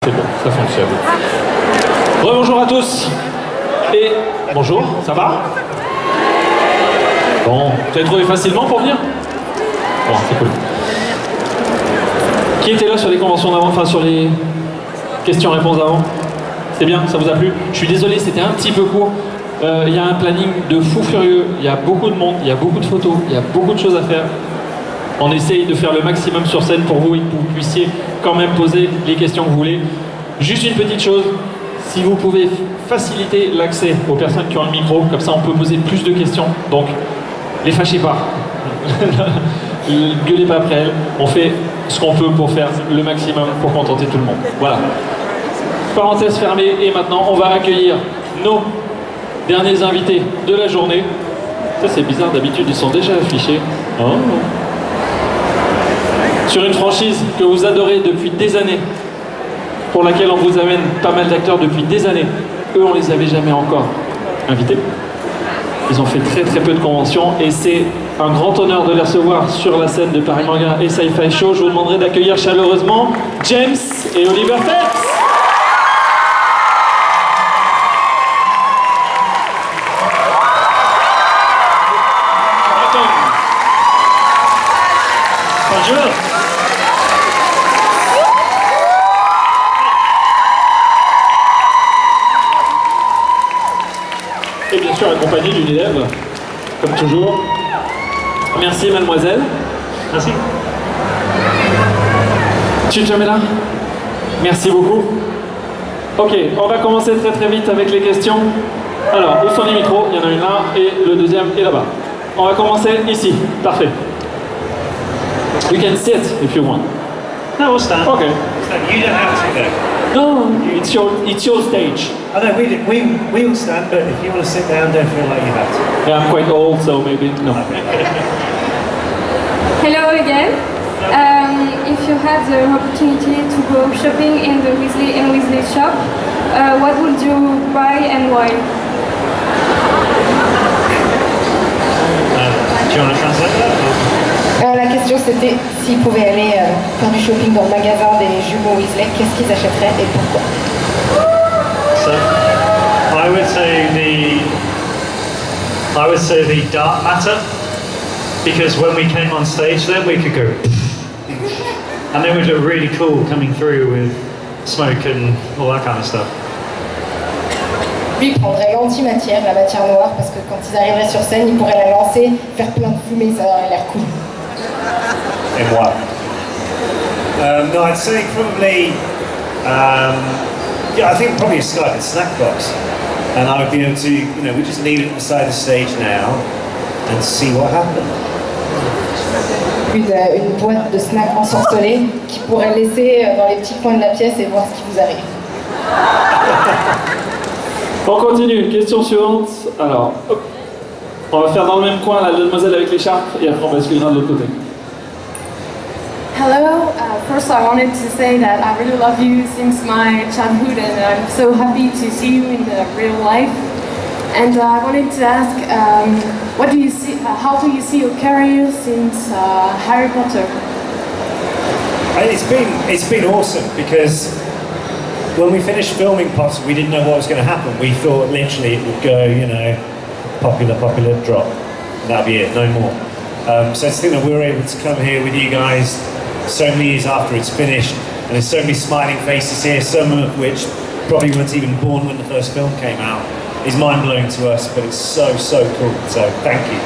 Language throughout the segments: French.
C'est bon, ça fonctionne. Rebonjour à tous. Et bonjour, ça va? Bon, tu as trouvé facilement pour venir? Bon, c'est cool. Qui était là sur les conventions d'avant, enfin sur les questions-réponses d'avant? C'est bien, ça vous a plu? Je suis désolé, c'était un petit peu court. Il y a un planning de fou furieux, il y a beaucoup de monde, il y a beaucoup de photos, il y a beaucoup de choses à faire. On essaye de faire le maximum sur scène pour vous et que vous puissiez quand même poser les questions que vous voulez. Juste une petite chose, si vous pouvez faciliter l'accès aux personnes qui ont le micro, comme ça on peut poser plus de questions. Donc, les fâchez pas. Gueulez pas après elles. On fait ce qu'on peut pour faire le maximum pour contenter tout le monde. Voilà. Parenthèse fermée, et maintenant on va accueillir nos derniers invités de la journée. Ça c'est bizarre, d'habitude ils sont déjà affichés. Oh. Sur une franchise que vous adorez depuis des années, pour laquelle on vous amène pas mal d'acteurs depuis des années. Eux, on les avait jamais encore invités. Ils ont fait très très peu de conventions et c'est un grand honneur de les recevoir sur la scène de Paris Manga et Sci-Fi Show. Je vous demanderai d'accueillir chaleureusement James et Oliver Phelps. Bonjour. Et bien sûr accompagné d'une élève, comme toujours. Merci mademoiselle. Merci. Jamela. Merci beaucoup. Ok, on va commencer très très vite avec les questions. Alors, où sont les micros? Il y en a une là et le deuxième est là-bas. On va commencer ici. Parfait. You can sit if you want. No, we'll stand. Okay. Stand. You don't have to go. No, it's your stage. I know we will stand, but if you want to sit down, don't feel like you have to. Yeah, I'm quite old, so maybe no. Hello again. If you had the opportunity to go shopping in the Weasley and Weasley shop, what would you buy and why? Do you want to translate that? La question c'était s'ils pouvaient aller faire du shopping dans le magasin des jumeaux Weasley, qu'est-ce qu'ils achèteraient et pourquoi? So, I would say the dark matter, because when we came on stage then we could go and they would look really cool coming through with smoke and all that kind of stuff. Lui il prendrait l'antimatière, la matière noire, parce que quand ils arriveraient sur scène, ils pourraient la lancer, faire plein de fumée, ça aurait l'air cool. Et moi? No, I'd say probably, I think probably a Skype snack box. And I would be able to, we just leave it at the side of the stage now and see what happens. Une boîte de snacks ensorcelés qui pourrait laisser dans les petits coins de la pièce et voir ce qui vous arrive. On continue, question suivante. Alors, hop. On va faire dans le même coin la demoiselle avec l'écharpe et après on basculera de l'autre côté. Hello. First, I wanted to say that I really love you since my childhood, and I'm so happy to see you in the real life. And I wanted to ask, what do you see? How do you see your career since Harry Potter? It's been awesome because when we finished filming Potter, we didn't know what was going to happen. We thought literally it would go, popular drop. That'd be it, no more. So it's the thing that we were able to come here with you guys so many years after it's finished, and there's so many smiling faces here, some of which probably weren't even born when the first film came out. It's mind-blowing to us, but it's so cool. So thank you.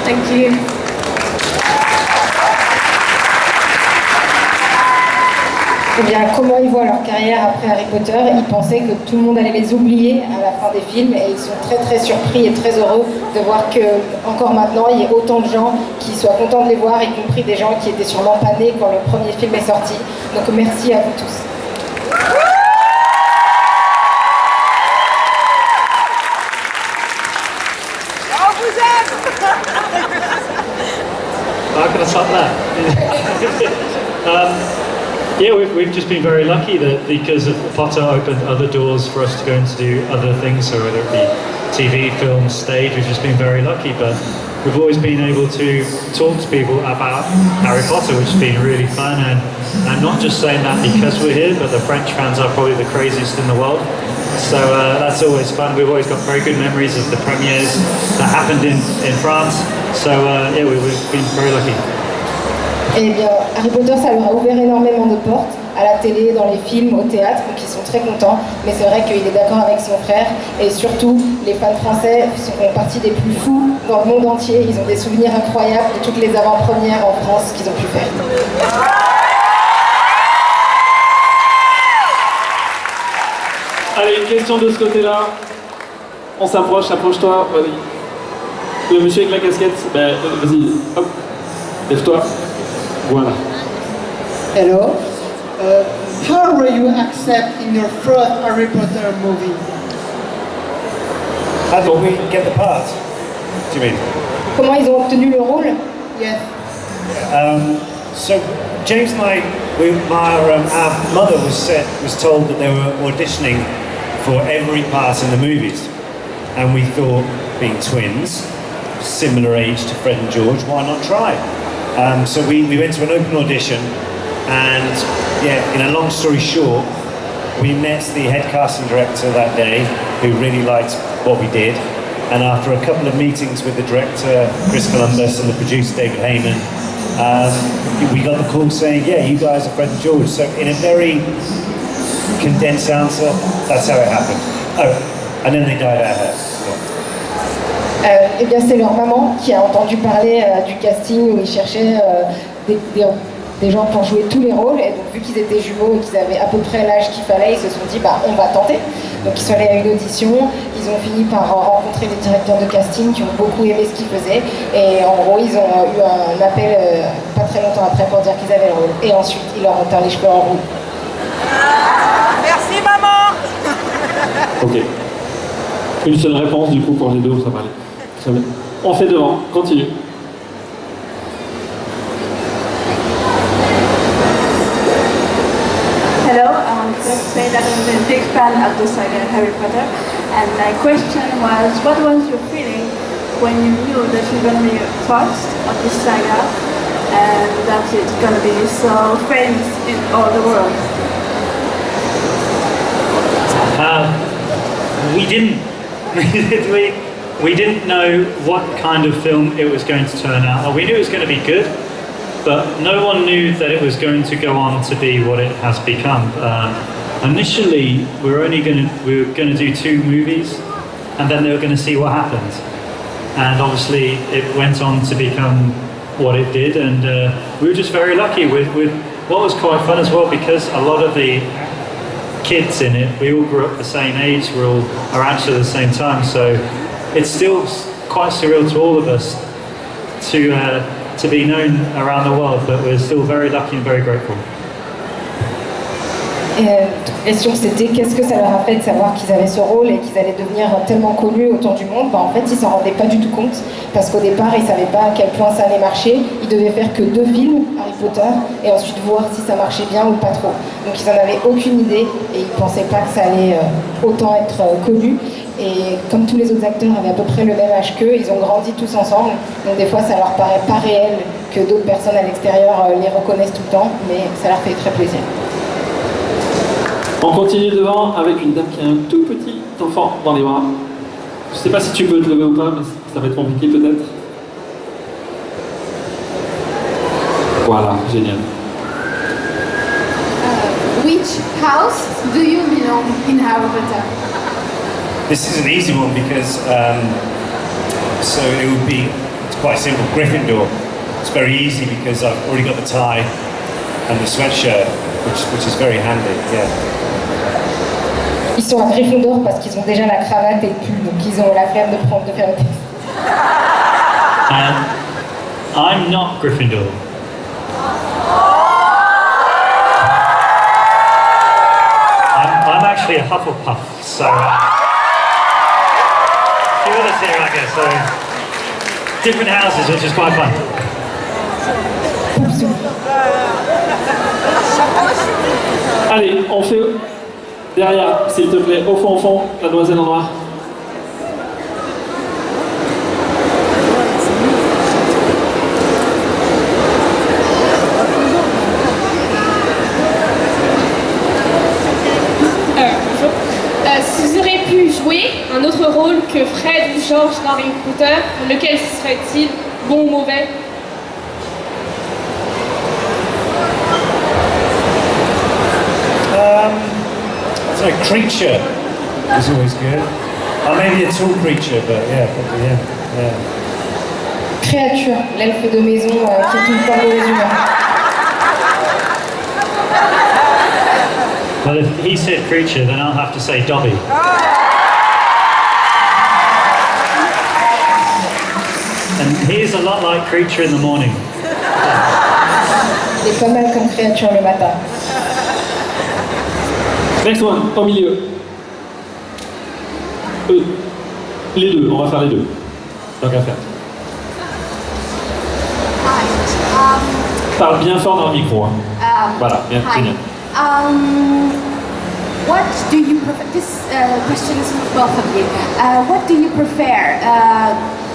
Thank you. Eh bien, comment ils voient leur carrière après Harry Potter? Ils pensaient que tout le monde allait les oublier à la fin des films et ils sont très surpris et très heureux de voir que encore maintenant il y a autant de gens qui soient contents de les voir, y compris des gens qui étaient sûrement pas nés quand le premier film est sorti. Donc merci à vous tous. On vous aime. I'm going to stop that. Yeah, we've just been very lucky that because of Potter opened other doors for us to go and to do other things, so whether it be TV, film, stage, we've just been very lucky. But we've always been able to talk to people about Harry Potter, which has been really fun. And I'm not just saying that because we're here, but the French fans are probably the craziest in the world. So that's always fun. We've always got very good memories of the premieres that happened in France. So yeah, we've been very lucky. Eh bien, Harry Potter, ça leur a ouvert énormément de portes, à la télé, dans les films, au théâtre, donc ils sont très contents. Mais c'est vrai qu'il est d'accord avec son frère, et surtout, les fans français font partie des plus fous dans le monde entier. Ils ont des souvenirs incroyables de toutes les avant-premières en France qu'ils ont pu faire. Allez, une question de ce côté-là. On s'approche, approche-toi. Vas-y. Le monsieur avec la casquette, ben, vas-y, hop, lève-toi. Voilà. Hello. How were you accepted in your first Harry Potter movie? How did we get the part? Do you mean? Comment ils ont obtenu le rôle? Yes. So James and our mother was told that they were auditioning for every part in the movies, and we thought, being twins, similar age to Fred and George, why not try? So we went to an open audition, and yeah, in a long story short, we met the head casting director that day, who really liked what we did, and after a couple of meetings with the director, Chris Columbus, and the producer, David Heyman, we got the call saying, yeah, you guys are Fred and George. So in a very condensed answer, that's how it happened. Oh, and then they dyed our hair. Eh bien, c'est leur maman qui a entendu parler du casting où ils cherchaient des gens pour jouer tous les rôles. Et donc, vu qu'ils étaient jumeaux et qu'ils avaient à peu près l'âge qu'il fallait, ils se sont dit, bah, on va tenter. Donc, ils sont allés à une audition. Ils ont fini par rencontrer les directeurs de casting qui ont beaucoup aimé ce qu'ils faisaient. Et en gros, ils ont eu un appel pas très longtemps après pour dire qu'ils avaient le rôle. Et ensuite, ils leur ont teint les cheveux en roux. Merci maman. Ok. Une seule réponse du coup pour les deux, ça va aller. Très bien. On fait devant, continue. Hello, I want to say that I'm a big fan of the saga Harry Potter, and my question was, what was your feeling when you knew that you're going to be a part of this saga and that it's going to be so famous in all the world? We didn't. We didn't know what kind of film it was going to turn out. We knew it was going to be good, but no one knew that it was going to go on to be what it has become. Initially, we were going to do 2 movies, and then they were going to see what happened. And obviously, it went on to become what it did, and we were just very lucky with what was quite fun as well, because a lot of the kids in it, we all grew up the same age, we all are actually at the same time, so it's still quite surreal to all of us to be known around the world, but we're still very lucky and very grateful. Et la question c'était qu'est-ce que ça leur a fait de savoir qu'ils avaient ce rôle et qu'ils allaient devenir tellement connus autour du monde. En fait, ils s'en rendaient pas du tout compte parce qu'au départ, ils savaient pas à quel point ça allait marcher. Ils devaient faire que 2 films, Harry Potter, et ensuite voir si ça marchait bien ou pas trop. Donc ils en avaient aucune idée et ils pensaient pas que ça allait autant être connu. Et comme tous les autres acteurs avaient à peu près le même âge qu'eux, ils ont grandi tous ensemble. Donc des fois, ça leur paraît pas réel que d'autres personnes à l'extérieur les reconnaissent tout le temps, mais ça leur fait très plaisir. On continue devant avec une dame qui a un tout petit enfant dans les bras. Je sais pas si tu peux te lever ou pas, mais ça va être compliqué peut-être. Voilà, génial. Which house do you belong in Harry Potter? This is an easy one because so it would be, it's quite simple, Gryffindor. It's very easy because I've already got the tie and the sweatshirt, which is very handy, yeah. Ils sont à Gryffondor parce qu'ils ont déjà la cravate et le pull, donc ils ont la flemme de faire le test. I'm not Gryffindor. I'm actually a Hufflepuff, so few others here, I guess, so different houses, which is quite fun. Allez, on fait derrière, s'il te plaît, au fond, la demoiselle en noir. George dans Harry Potter, lequel serait-il, bon ou mauvais? So creature is always good. Or maybe a tall creature, but yeah, probably, yeah. Créature, l'elfe de maison qui est tout le temps mauvaise humeur. Well, if he said creature, then I'll have to say Dobby. And he's a lot like creature in the morning. Il est pas mal comme créature le matin. Next one, au milieu. Les deux, on va faire les deux. Tant qu'à faire. Parle bien fort dans le micro. Hein. Voilà, bien, c'est bien. What do you prefer? This question is for both of you. What do you prefer?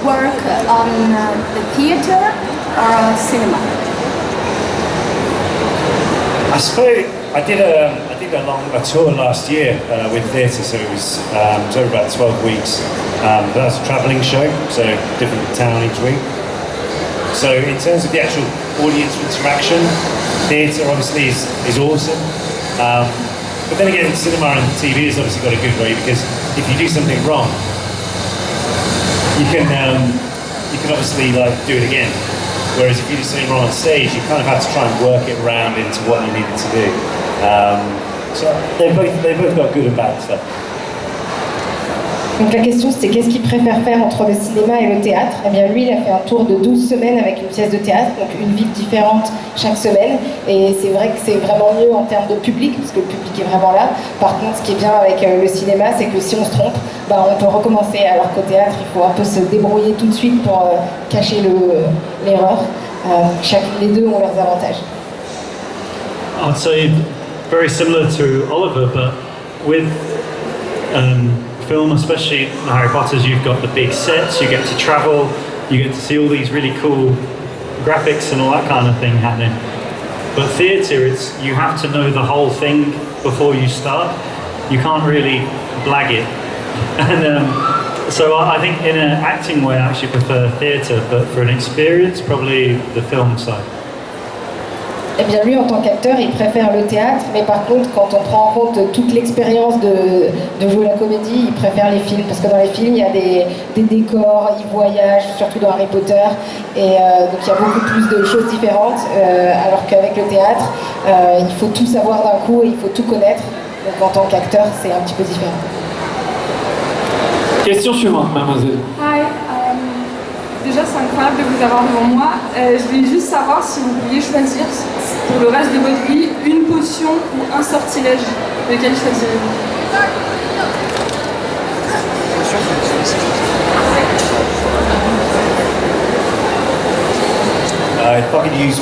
Work on the theater or cinema? I suppose I did a tour last year with theatre, so it was over about 12 weeks. But that was a travelling show, so different town each week. So in terms of the actual audience interaction, theatre obviously is awesome. But then again, cinema and TV has obviously got a good way, because if you do something wrong, you can obviously do it again. Whereas if you do something wrong on stage, you kind of have to try and work it around into what you needed to do. So they both got good and bad stuff. Donc la question c'était qu'est-ce qu'il préfère faire entre le cinéma et le théâtre? Eh bien lui il a fait un tour de 12 semaines avec une pièce de théâtre, donc une ville différente chaque semaine, et c'est vrai que c'est vraiment mieux en termes de public, parce que le public est vraiment là. Par contre ce qui est bien avec le cinéma, c'est que si on se trompe, on peut recommencer, alors qu'au théâtre il faut un peu se débrouiller tout de suite pour cacher l'erreur. Les deux ont leurs avantages. I'd say very similar to Oliver, but with film, especially Harry Potter's, you've got the big sets, you get to travel, you get to see all these really cool graphics and all that kind of thing happening. But theatre, you have to know the whole thing before you start. You can't really blag it. And so I think in an acting way I actually prefer theatre, but for an experience, probably the film side. Eh bien lui en tant qu'acteur il préfère le théâtre, mais par contre quand on prend en compte toute l'expérience de jouer la comédie, il préfère les films, parce que dans les films il y a des décors, ils voyagent, surtout dans Harry Potter, et donc il y a beaucoup plus de choses différentes, alors qu'avec le théâtre il faut tout savoir d'un coup et il faut tout connaître, donc en tant qu'acteur c'est un petit peu différent. Question suivante, mademoiselle. Hi, déjà c'est incroyable de vous avoir devant moi. Je voulais juste savoir si vous pouviez choisir pour le reste de votre vie une potion ou un sortilège. Lequel choisirez-vous? If I could use,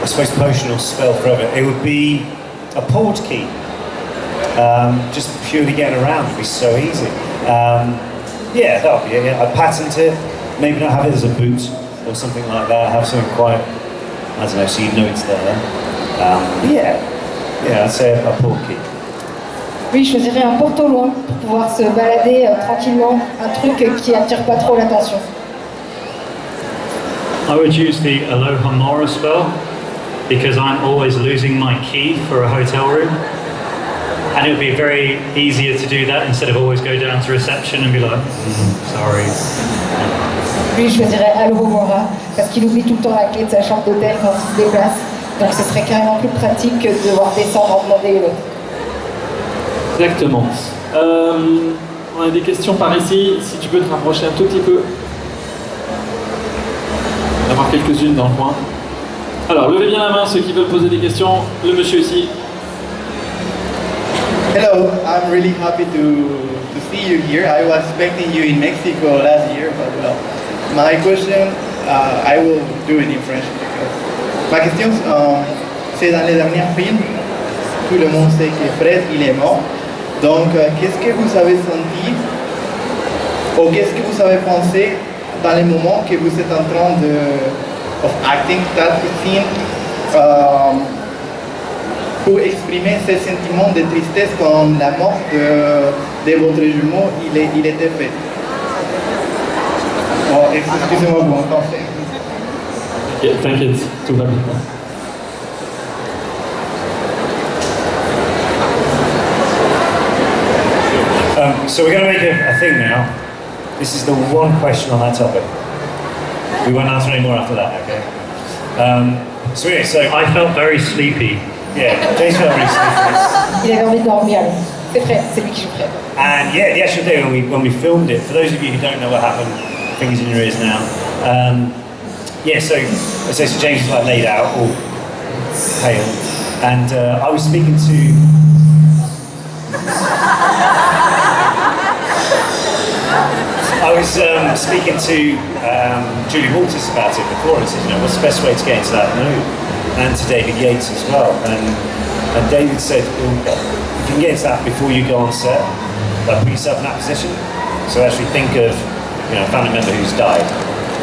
I suppose, potion or spell forever, it would be a port key. Just purely getting around would be so easy. Yeah, that would be it. Yeah. I'd patent it. Maybe not have it as a boot or something like that. Have something quite, I don't know, so you know it's there. Yeah, I'd say a port key. Lui, je choisirais un porte au loin pour pouvoir se balader tranquillement, un truc qui attire pas trop l'attention. I would use the Aloha Mora spell, because I'm always losing my key for a hotel room. And it would be very easier to do that instead of always go down to reception and be like, sorry. Lui, je choisirais Aloha Mora, parce qu'il oublie tout le temps la clé de sa chambre d'hôtel quand il se déplace. Donc ce serait carrément plus pratique que de devoir descendre en demander une autre. Exactement. On a des questions par ici, si tu peux te rapprocher un tout petit peu. On va avoir quelques-unes dans le coin. Alors, levez bien la main ceux qui veulent poser des questions. Le monsieur ici. Hello, I'm really happy to see you here. I was expecting you in Mexico last year, but well, my question, I will do it in French because ma question, c'est dans les derniers films, tout le monde sait que Fred, il est mort. Donc, qu'est-ce que vous avez senti ou qu'est-ce que vous avez pensé dans les moments que vous êtes en train of acting that scene pour exprimer ces sentiments de tristesse quand la mort de votre jumeau il était fait? Bon, excusez-moi pour mon français. T'inquiète, tout va bien. So we're going to make a thing now. This is the one question on that topic. We won't answer any more after that, okay? So anyway, so I felt very sleepy. yeah, James felt really sleepy. Il avait envie de dormir. C'est Fred, c'est lui qui joue Fred. And yeah, the actual day when we filmed it, for those of you who don't know what happened, fingers in your ears now. Yeah, so James was like laid out, all pale, and I was speaking to. I was speaking to Julie Walters about it before, and said, you know, what's the best way to get into that mood? And to David Yates as well. And David said, well, you can get into that before you go on set, like put yourself in that position. So actually think of, you know, a family member who's died,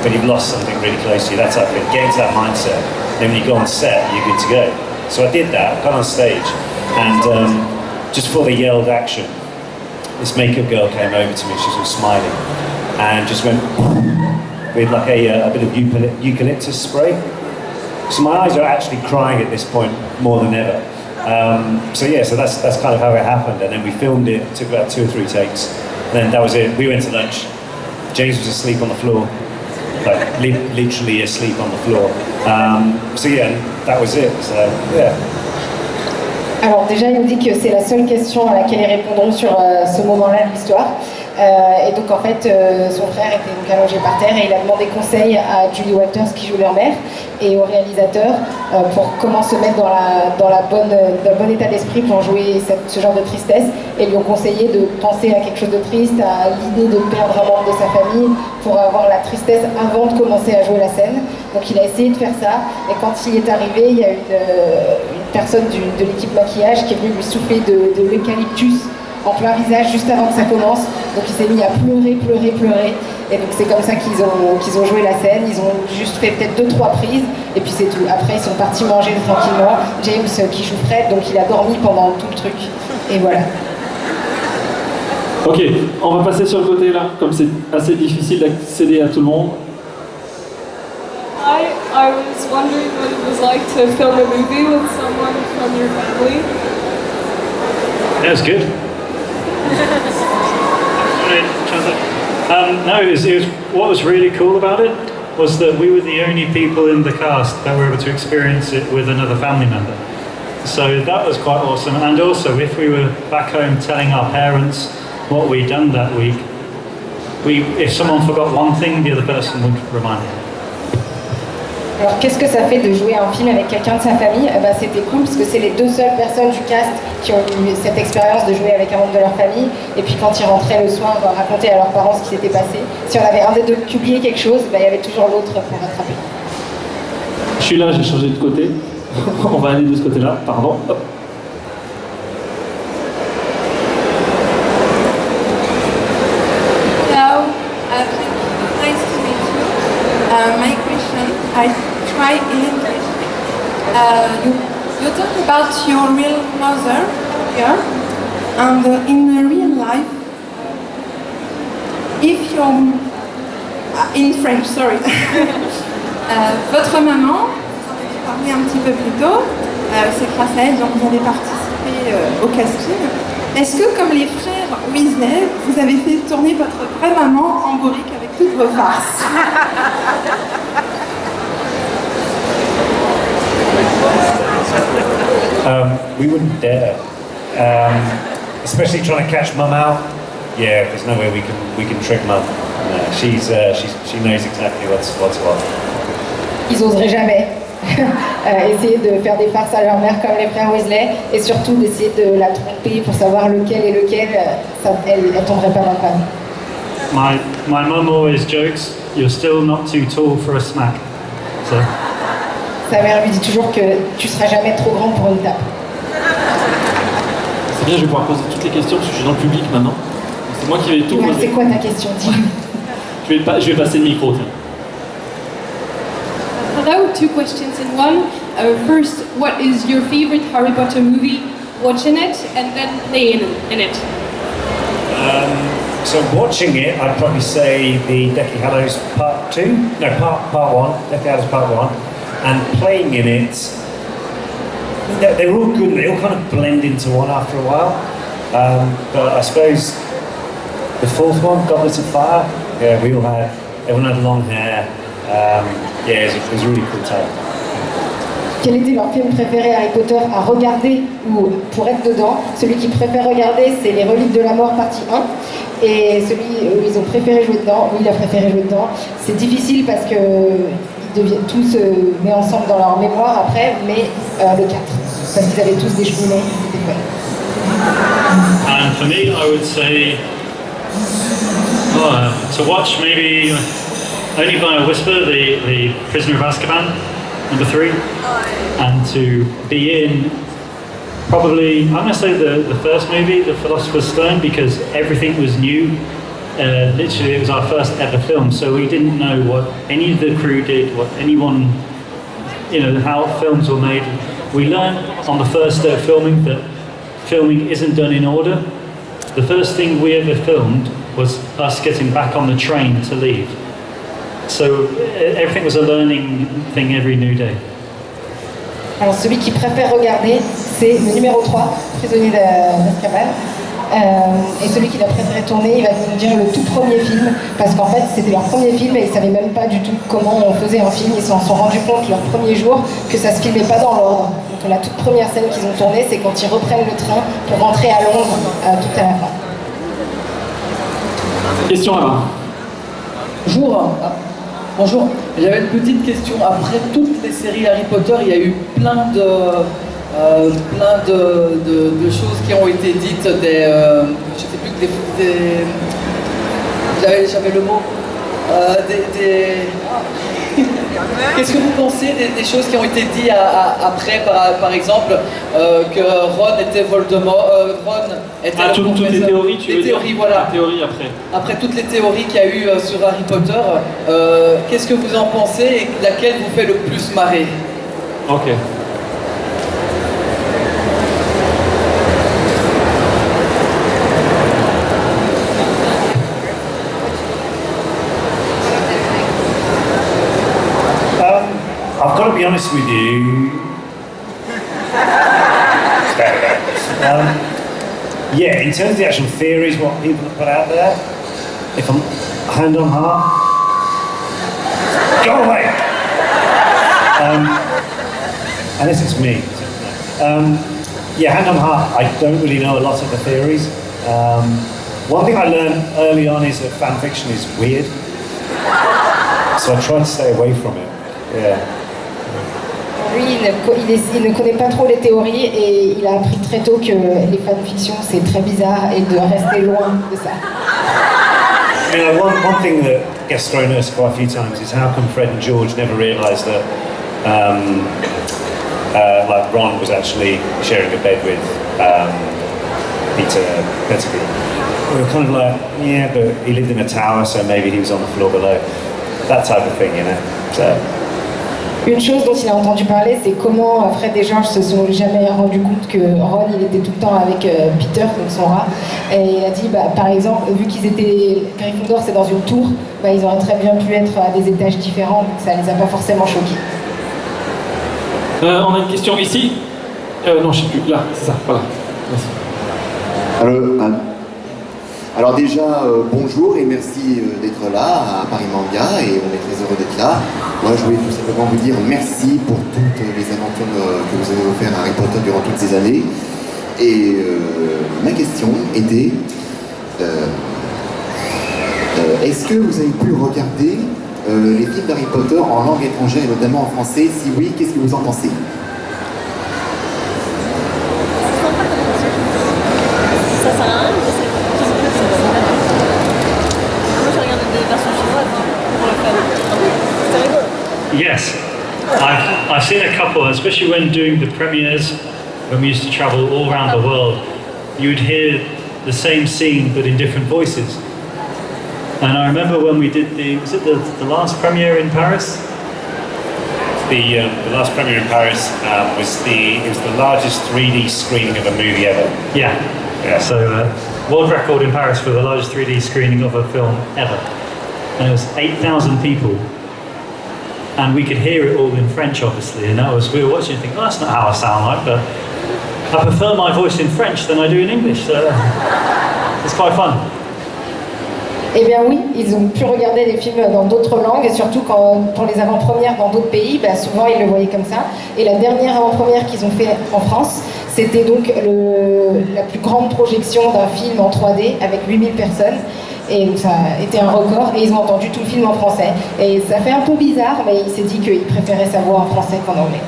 when you've lost something really close to you, that's how good. Get into that mindset. Then when you go on set, you're good to go. So I did that, got on stage, and just before they yelled action, this makeup girl came over to me, she was all smiling, and just went with like a bit of eucalyptus spray. So my eyes are actually crying at this point more than ever. So yeah, so that's kind of how it happened, and then we filmed it. It took about 2 or 3 takes, and then that was it. We went to lunch. James was asleep on the floor, like literally asleep on the floor. So yeah, that was it. So yeah. Alors déjà, il nous dit que c'est la seule question à laquelle ils répondront sur ce moment-là de l'histoire. Et donc en fait, son frère était donc allongé par terre et il a demandé conseil à Julie Walters qui joue leur mère et au réalisateur pour comment se mettre dans le bon état d'esprit pour jouer ce genre de tristesse, et lui ont conseillé de penser à quelque chose de triste, à l'idée de perdre un membre de sa famille pour avoir la tristesse avant de commencer à jouer la scène. Donc il a essayé de faire ça, et quand il est arrivé, il y a une personne de l'équipe maquillage qui est venue lui souffler de l'eucalyptus en plein visage juste avant que ça commence. Donc il s'est mis à pleurer, et donc c'est comme ça qu'ils ont joué la scène. Ils ont juste fait peut-être 2-3 prises et puis c'est tout. Après ils sont partis manger tranquillement. James qui joue Fred, donc il a dormi pendant tout le truc, et voilà. Ok, on va passer sur le côté là, comme c'est assez difficile d'accéder à tout le monde. I was wondering what it was like to film a movie with someone from your family. That was good. No, it was what was really cool about it was that we were the only people in the cast that were able to experience it with another family member. So that was quite awesome. And also, if we were back home telling our parents what we'd done that week, if someone forgot one thing, the other person would remind them. Alors qu'est-ce que ça fait de jouer un film avec quelqu'un de sa famille? C'était cool parce que c'est les 2 seules personnes du cast qui ont eu cette expérience de jouer avec un membre de leur famille, et puis quand ils rentraient le soir, raconter à leurs parents ce qui s'était passé. Si on avait un des deux qui oubliait quelque chose, il y avait toujours l'autre pour rattraper. Je suis là, j'ai changé de côté. On va aller de ce côté-là, pardon. Hop. Hello, nice to meet you. My question, I try in English. You talk about your real mother here, and in real life, if you're in French, sorry. Votre maman, vous en avez parlé un petit peu plus tôt, c'est grâce à elle donc vous avez participé au casting. Est-ce que, comme les frères Weasley, vous avez fait tourner votre vraie maman en bourrique avec toutes vos farces? We wouldn't dare, especially trying to catch Mum out. Yeah, there's no way we can trick Mum. No, she knows exactly what's what. Ils oseraient jamais essayer de faire des farces à leur mère comme les frères Weasley, et surtout d'essayer de la tromper pour savoir lequel est lequel. Elle tomberait pas dans le panneau. My mum always jokes, you're still not too tall for a smack. So. Sa mère lui dit toujours que tu seras jamais trop grand pour une tape. C'est bien, je vais pouvoir poser toutes les questions parce que je suis dans le public maintenant. C'est moi qui vais tout poser. C'est quoi ta question? Dis-lui. Je vais passer le micro. Tiens. Hello, 2 questions in one. First, what is your favorite Harry Potter movie? Watching it and then playing in it. So watching it, I'd probably say the Deathly Hallows Part 2, no, Part 1, Deathly Hallows Part 1, and playing in it, they were all good, they all kind of blend into one after a while, but I suppose the fourth one, Goblets of Fire, yeah, everyone had long hair, yeah, it was a really cool time. Quel était leur film préféré Harry Potter à regarder ou pour être dedans? Celui qu'ils préfèrent regarder, c'est Les Reliques de la Mort partie 1. Et celui où ils ont préféré jouer dedans, où il a préféré jouer dedans, c'est difficile parce que tout se met ensemble dans leur mémoire après, mais le 4. Parce qu'ils avaient tous des cheveux longs, c'était vrai. And for me, I would say to watch maybe only by a whisper the Prisoner of Azkaban, number 3, and to be in probably, I'm going to say the first movie, The Philosopher's Stone, because everything was new. Literally, it was our first ever film, so we didn't know what any of the crew did, what anyone, how films were made. We learned on the first day of filming that filming isn't done in order. The first thing we ever filmed was us getting back on the train to leave. So everything was a learning thing every new day. Alors celui qui préfère regarder, c'est le numéro 3, Prisonnier d'Azkaban. Et celui qu'il a préféré tourner, il va nous dire le tout premier film, parce qu'en fait c'était leur premier film et ils ne savaient même pas du tout comment on faisait un film. Ils s'en sont rendus compte leur premier jour que ça ne se filmait pas dans l'ordre. Donc la toute première scène qu'ils ont tournée, c'est quand ils reprennent le train pour rentrer à Londres tout à la fin. Question là-bas. Bonjour. Bonjour, j'avais une petite question. Après toutes les séries Harry Potter, il y a eu plein de choses qui ont été dites, je sais plus que j'avais le mot, qu'est-ce que vous pensez des choses qui ont été dites après, par exemple, que Ron était Voldemort, Ron était toutes les théories, tu veux dire? Voilà. Les théories après. Après toutes les théories qu'il y a eu sur Harry Potter, qu'est-ce que vous en pensez et laquelle vous fait le plus marrer? Ok. I've got to be honest with you. Yeah, in terms of the actual theories, what people have put out there, if I'm hand on heart, go away. Unless it's me. Yeah, hand on heart, I don't really know a lot of the theories. One thing I learned early on is that fan fiction is weird, so I try to stay away from it. Yeah. Lui, il ne connaît pas trop les théories et il a appris très tôt que les fanfictions c'est très bizarre et de rester loin de ça. One thing that gets thrown at us quite a few times is how come Fred and George never realised that like Ron was actually sharing a bed with Peter Pettigrew. We were kind of like, yeah, but he lived in a tower, so maybe he was on the floor below. That type of thing, So. Une chose dont il a entendu parler, c'est comment Fred et George se sont jamais rendu compte que Ron il était tout le temps avec Peter, donc son rat. Et il a dit, par exemple, vu qu'ils étaient Gryffondor, c'est dans une tour, ils auraient très bien pu être à des étages différents, donc ça les a pas forcément choqués. On a une question ici. Non, je sais plus. Là, c'est ça. Voilà. Merci. Alors déjà, bonjour et merci d'être là à Paris Manga et on est très heureux d'être là. Moi, je voulais tout simplement vous dire merci pour toutes les aventures que vous avez offertes à Harry Potter durant toutes ces années. Et ma question était, est-ce que vous avez pu regarder les films d'Harry Potter en langue étrangère et notamment en français? Si oui, qu'est-ce que vous en pensez? Yes, I've seen a couple, especially when doing the premieres, when we used to travel all around the world, you would hear the same scene but in different voices. And I remember when we did was it the last premiere in Paris? The last premiere in Paris was the largest 3D screening of a movie ever. Yeah. So world record in Paris for the largest 3D screening of a film ever. And it was 8,000 people. And we could hear it all in French, obviously. And we were watching and thinking, oh, that's not how I sound like, but I prefer my voice in French than I do in English. So it's quite fun. Eh bien oui, ils ont pu regarder des films dans d'autres langues, et surtout quand, pour les avant-premières dans d'autres pays, bah souvent ils le voyaient comme ça. Et la dernière avant-première qu'ils ont fait en France, c'était donc la plus grande projection d'un film en 3D avec 8000 personnes. Et donc ça a été un record, et ils ont entendu tout le film en français. Et ça fait un peu bizarre, mais il s'est dit qu'il préférait sa voix en français qu'en anglais.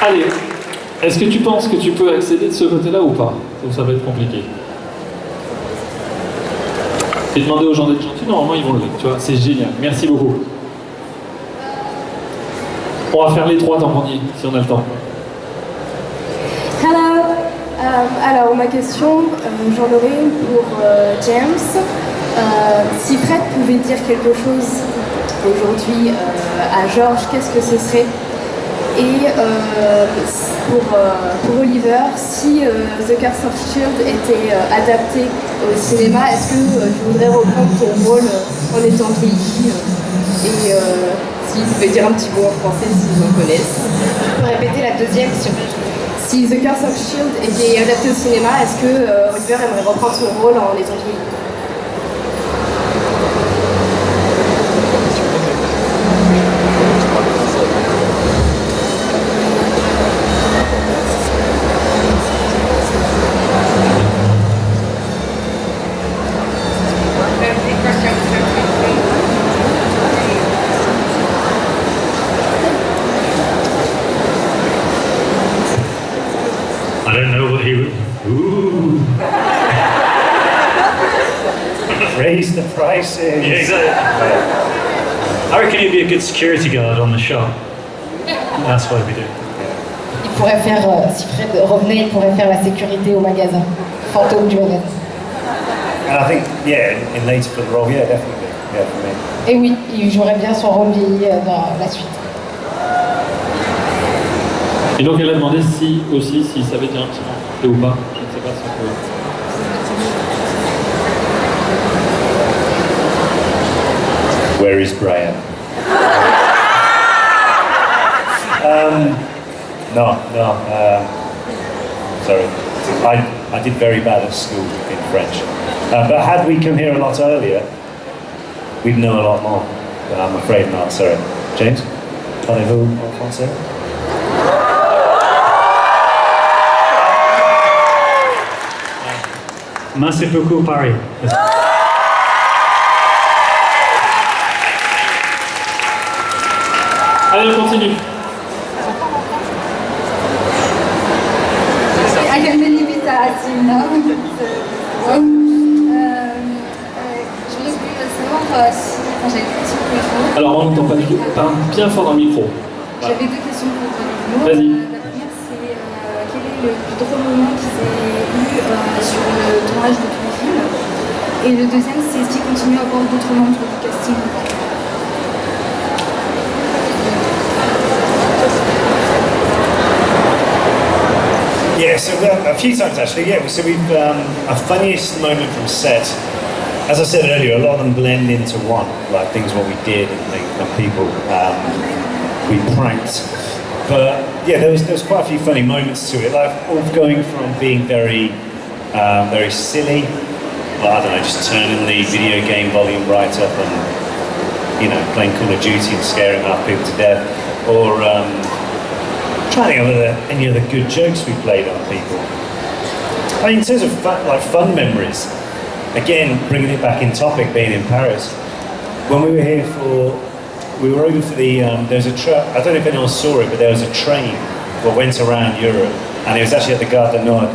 Allez, est-ce que tu penses que tu peux accéder de ce côté-là ou pas? Ou ça va être compliqué? Et demander aux gens d'être gentils, normalement ils vont le faire, tu vois, c'est génial, merci beaucoup. On va faire les trois tant qu'on y est, si on a le temps. Hello. Alors ma question, j'en aurais une pour James. Si Fred pouvait dire quelque chose aujourd'hui à Georges, qu'est-ce que ce serait? Et pour Oliver, si The Curse of Shield était adapté au cinéma, est-ce que tu voudrais reprendre ton rôle en étant vieilli? Et s'il pouvait dire un petit mot en français s'ils en connaissent. Tu peux répéter la deuxième sur... Si The Curse of Shield était adapté au cinéma, est-ce que Oliver aimerait reprendre son rôle en étant vieilli? I don't know what he would... Ooh. Raise the prices. Yeah, exactly. I reckon he'd be a good security guard on the shop. That's what he'd be doing. Il pourrait faire, si Fred revenait, il pourrait faire la sécurité au magasin. Fantôme du magasin. And I think, yeah, in later for the role, yeah, definitely. Yeah, for me. Et oui, il jouerait bien son rôle vieilli dans la suite. Et donc elle a demandé si savait dire un petit mot, ou pas, je ne sais pas si on peut... Where is Brian? No, sorry. I did very bad at school in French. But had we come here a lot earlier, we'd know a lot more. But I'm afraid not, sorry. James? Parlez-vous en français? Merci beaucoup, Paris. Allez, on continue. I can believe it as you know. Je voulais savoir si... Enfin, j'avais deux questions pour vous. Alors on n'entend pas du tout, parle bien fort dans le micro. J'avais deux questions pour vous. Vas-y. La première, c'est quel est le plus drôle moment qu'ils aient eu sur le tournage de tous les films? Et le deuxième, c'est est-ce qu'ils continuent à avoir d'autres membres du casting? Yeah, so a few times actually, yeah. So we've, our funniest moment from set, as I said earlier, a lot of them blend into one, like things what we did and people we pranked. But yeah, there was quite a few funny moments to it, like all going from being very silly, like, I don't know, just turning the video game volume right up and, you know, playing Call of Duty and scaring half people to death, or trying to think of any other good jokes we played on people. I mean, in terms of fun memories, again, bringing it back in topic, being in Paris, when we were here we were over for the, there was a I don't know if anyone saw it, but there was a train that went around Europe, and it was actually at the Gare du Nord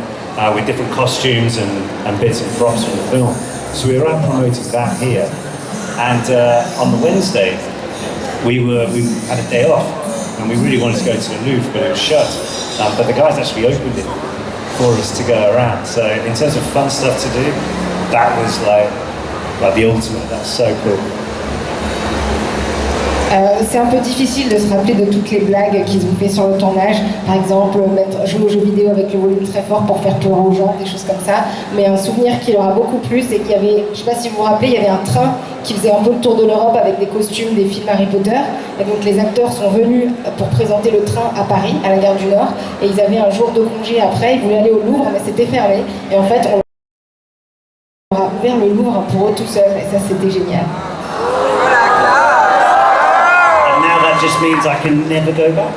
with different costumes and bits and props from the film. So we were out promoting that here, and on the Wednesday, we had a day off, and we really wanted to go to the Louvre, but it was shut. But the guys actually opened it for us to go around. So in terms of fun stuff to do, that was like the ultimate. That's so cool. C'est un peu difficile de se rappeler de toutes les blagues qu'ils ont fait sur le tournage. Par exemple, jouer aux jeux vidéo avec le volume très fort pour faire peur aux gens, des choses comme ça. Mais un souvenir qui leur a beaucoup plu, c'est qu'il y avait, je ne sais pas si vous vous rappelez, il y avait un train qui faisait un peu le tour de l'Europe avec des costumes des films Harry Potter. Et donc les acteurs sont venus pour présenter le train à Paris, à la gare du Nord. Et ils avaient un jour de congé après, ils voulaient aller au Louvre, mais c'était fermé. Et en fait, on leur a ouvert le Louvre pour eux tout seuls. Et ça, c'était génial. Just means I can never go back.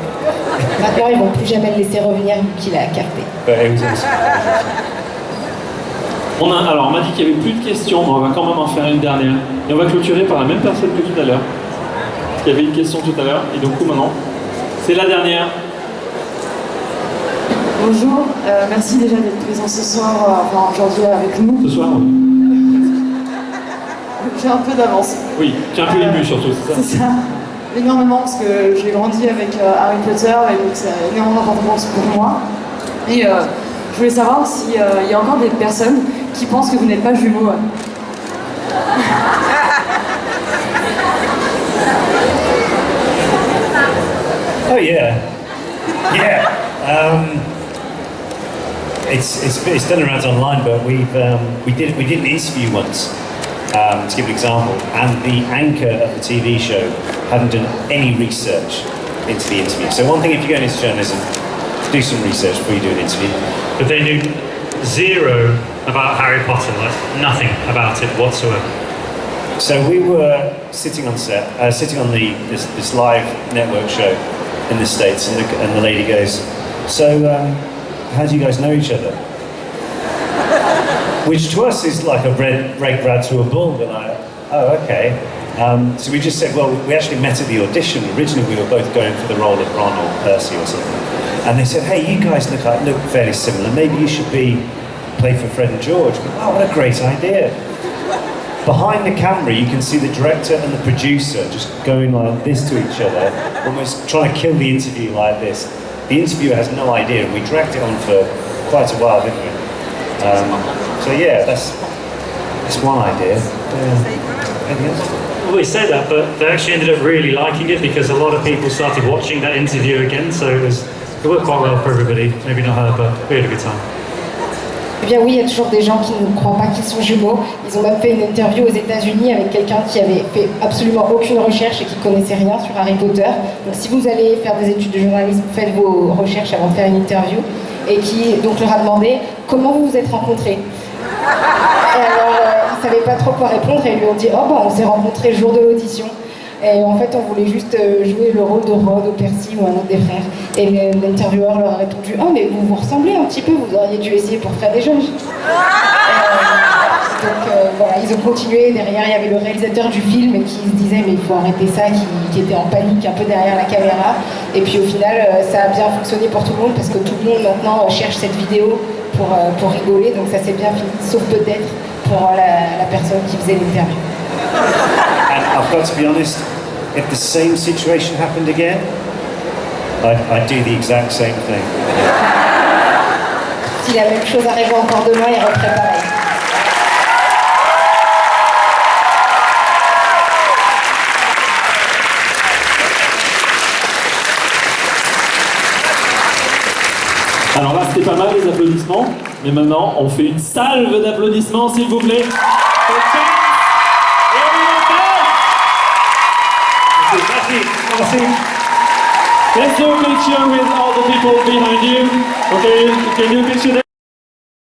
Maintenant, ils vont plus jamais le laisser revenir vu qu'il a capté. On m'a dit qu'il n'y avait plus de questions, mais on va quand même en faire une dernière. Et on va clôturer par la même personne que tout à l'heure. Il y avait une question tout à l'heure, et du coup maintenant, c'est la dernière. Bonjour, merci déjà d'être présent ce soir, aujourd'hui avec nous. Ce soir, oui. J'ai un peu d'avance. Oui, tu es un peu ému surtout, c'est ça? C'est ça. Énormément, parce que j'ai grandi avec Harry Potter, et donc c'est énormément d'importance pour moi. Et je voulais savoir s'il y a encore des personnes qui pensent que vous n'êtes pas jumeaux. Oh yeah, yeah. It's done around online, but we did an interview once. To give an example, and the anchor of the TV show hadn't done any research into the interview. So one thing, if you're going into journalism, do some research before you do an interview. But they knew zero about Harry Potter, like nothing about it whatsoever. So we were sitting on set, sitting on this live network show in the States, and the lady goes, "So, how do you guys know each other?" Which to us is like a red rag to a bull. We're like, oh, okay. So we just said, well, we actually met at the audition. Originally, we were both going for the role of Ron or Percy or something. And they said, hey, you guys look fairly similar. Maybe you should play for Fred and George. Oh, what a great idea. Behind the camera, you can see the director and the producer just going like this to each other, almost trying to kill the interview like this. The interviewer has no idea, and we dragged it on for quite a while, didn't we? So yeah, that's one idea. Anything else? Well, we say that, but they actually ended up really liking it because a lot of people started watching that interview again, so it worked quite well for everybody. Maybe not her, but we had a good time. Eh bien oui, il y a toujours des gens qui ne croient pas qu'ils sont jumeaux. Ils ont même fait une interview aux États-Unis avec quelqu'un qui avait fait absolument aucune recherche et qui connaissait rien sur Harry Potter. Donc si vous allez faire des études de journalisme, faites vos recherches avant de faire une interview. Et qui donc leur a demandé comment vous vous êtes rencontrés. Et alors ils ne savaient pas trop quoi répondre et ils lui ont dit oh bah on s'est rencontrés le jour de l'audition. Et en fait on voulait juste jouer le rôle de Ron, de Percy ou un autre des frères. Et l'intervieweur leur a répondu oh mais vous vous ressemblez un petit peu, vous auriez dû essayer pour Fred et George. Donc voilà, ils ont continué. Derrière, il y avait le réalisateur du film qui se disait mais il faut arrêter ça, qui était en panique un peu derrière la caméra. Et puis au final, ça a bien fonctionné pour tout le monde parce que tout le monde maintenant cherche cette vidéo pour rigoler. Donc ça s'est bien fini, sauf peut-être pour la personne qui faisait l'interview. And I've got to be honest, if the same situation happened again, I'd do the exact same thing. Si la même chose arrivait encore demain, il referait pareil. Alors là, c'était pas mal les applaudissements, mais maintenant, on fait une salve d'applaudissements, s'il vous plaît. Let's do a picture with all the people behind you. Okay, can you do a picture there?